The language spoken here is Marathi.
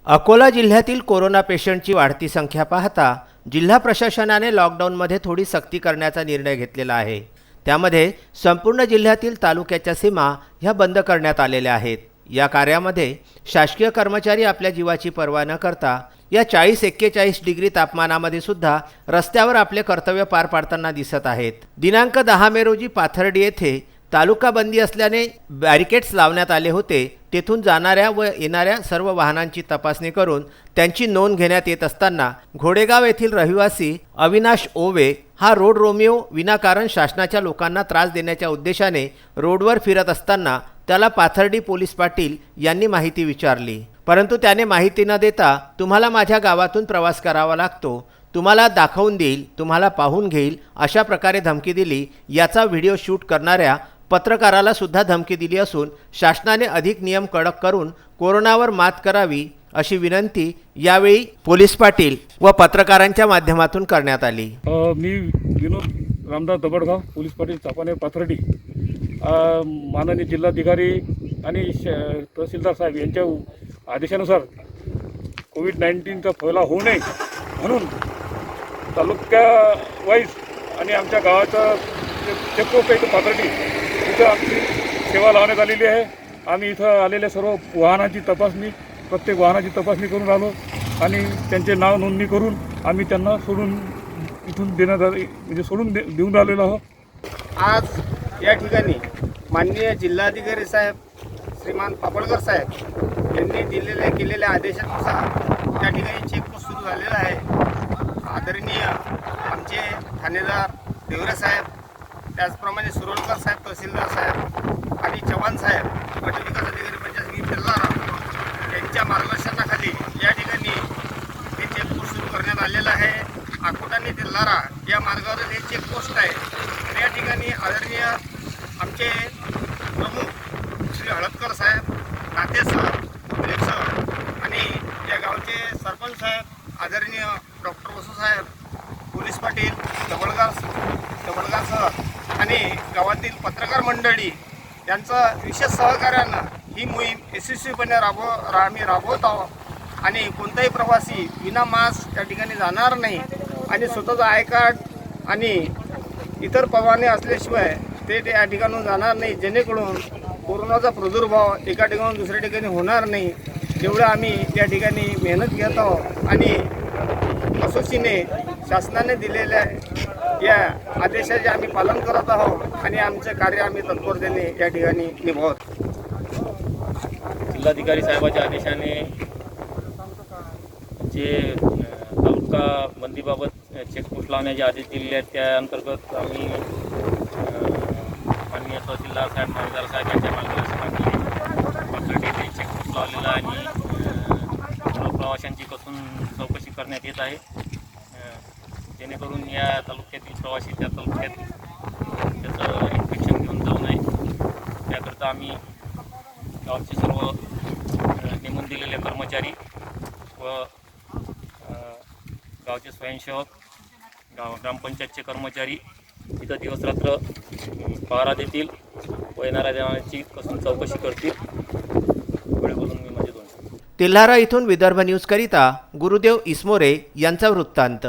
अकोला जिल्ह्यातील कोरोना पेशंटची वाढती संख्या पाहता जिल्हा प्रशासनाने लॉकडाऊनमध्ये थोडी सक्ती करण्याचा निर्णय घेतलेला आहे। त्यामध्ये संपूर्ण जिल्ह्यातील तालुक्याच्या सीमा ह्या बंद करण्यात आलेल्या आहेत। या कार्यामध्ये शासकीय कर्मचारी आपल्या जीवाची पर्वा न करता या 40-41 डिग्री तापमानामध्ये सुद्धा रस्त्यावर आपले कर्तव्य पार पाडताना दिसत आहेत। दिनांक 10 मे रोजी पाथर्डी येथे तालुका बंदी असल्याने बॅरिकेड्स लावण्यात आले होते। तेथून जाणाऱ्या व येणाऱ्या सर्व वाहनांची तपासणी करून त्यांची नोंद घेण्यात येत असताना घोडेगाव येथील रहिवासी अविनाश ओवे हा रोड रोमिओ विनाकारण शासनाच्या लोकांना त्रास देण्याच्या उद्देशाने रोडवर फिरत असताना त्याला पाथर्डी पोलीस पाटील यांनी माहिती विचारली, परंतु त्याने माहिती न देता तुम्हाला माझ्या गावातून प्रवास करावा लागतो, तुम्हाला दाखवून देईल, तुम्हाला पाहून घेईल अशा प्रकारे धमकी दिली। याचा व्हिडिओ शूट करणाऱ्या पत्रकाराला सुद्धा धमकी दिली असून शासनाने अधिक नियम कडक करून कोरोनावर मात करावी अशी विनंती यावेळी पोलीस पाटील व पत्रकारांच्या माध्यमातून करण्यात आली। मी विनोद रामदास दबडगाव, पोलीस पाटील चापाने पाथर्डी। माननीय जिल्हाधिकारी आणि तहसीलदार साहेब यांच्या आदेशानुसार कोविड-19चा फैलाव होऊ नये म्हणून तालुक्या वाईज आणि आमच्या गावाचा चेकपोस्ट आहे पाथर्डी, इथं आमची सेवा लावण्यात आलेली आहे। आम्ही इथं आलेल्या सर्व वाहनाची तपासणी, प्रत्येक वाहनाची तपासणी करून आलो आणि त्यांचे नाव नोंदणी करून आम्ही त्यांना सोडून इथून देण्यात आले, म्हणजे सोडून देऊन आलेलो आहोत। आज या ठिकाणी माननीय जिल्हाधिकारी साहेब श्रीमान पापळकर साहेब यांनी केलेल्या आदेशानुसार त्या ठिकाणी चेकपोस्ट सुरू झालेला आहे। आदरणीय आमचे ठाणेदार देवरे साहेब, त्याचप्रमाणे सुरोलकर साहेब तहसीलदार साहेब आणि चव्हाण साहेब गट विकास अधिकारी पंचायत तेल्हारा यांच्या मार्गदर्शनाखाली या ठिकाणी हे चेकपोस्ट सुरू करण्यात आलेलं आहे। अकोट आणि तेल्हारा या मार्गावर हे चेकपोस्ट आहे। तर या ठिकाणी आदरणीय आमचे प्रमुख श्री हळदकर साहेब, नाते सर, ब्रेक सर आणि या गावचे सरपंच साहेब, आदरणीय डॉक्टर वसू साहेब, पोलीस पाटील दबडगाव सर आणि गावातील पत्रकार मंडळी यांचं विशेष सहकार्यानं ही मोहीम यशस्वीपणे आम्ही राबवत आहोत आणि कोणताही प्रवासी विना मास्क त्या ठिकाणी जाणार नाही आणि स्वतःचं आय कार्ड आणि इतर परवाने असल्याशिवाय ते या ठिकाणून जाणार नाही, जेणेकरून कोरोनाचा प्रादुर्भाव एका ठिकाणून दुसऱ्या ठिकाणी होणार नाही। तेवढं आम्ही या ठिकाणी मेहनत घेत आहोत आणि कसोशीने शासनाने दिलेल्या या आदेशाचे आम्ही पालन करत आहोत आणि आमचे कार्य आम्ही तत्परतेने या ठिकाणी निभावत। जिल्हाधिकारी साहेबाच्या आदेशाने जे तालुका बंदीबाबत चेकपोस्ट लावण्याचे आदेश दिलेले आहेत त्या अंतर्गत आम्ही माननीय तहसीलदार साहेब, माहितगार साहेब यांच्या मार्गदर्शनाखाली पाथर्डी येथे चेकपोस्ट लावलेला आणि प्रवाशांची कसून चौकशी करण्यात येत आहे, जेणेकरून या तालुक्यातील प्रवासी त्या तालुक्यात त्याचं इन्फेक्शन घेऊन जाऊ नये त्याकरता आम्ही गावचे सर्व नेमून दिलेले कर्मचारी व गावचे स्वयंसेवक, ग्रामपंचायतचे कर्मचारी इथं दिवसरात्र पहारा देतील व येणाऱ्या जणांची कसून चौकशी करतील। पुढे बोलून मी माझे दोन। तेल्हारा इथून विदर्भ न्यूज करिता गुरुदेव इसमोरे यांचा वृत्तांत।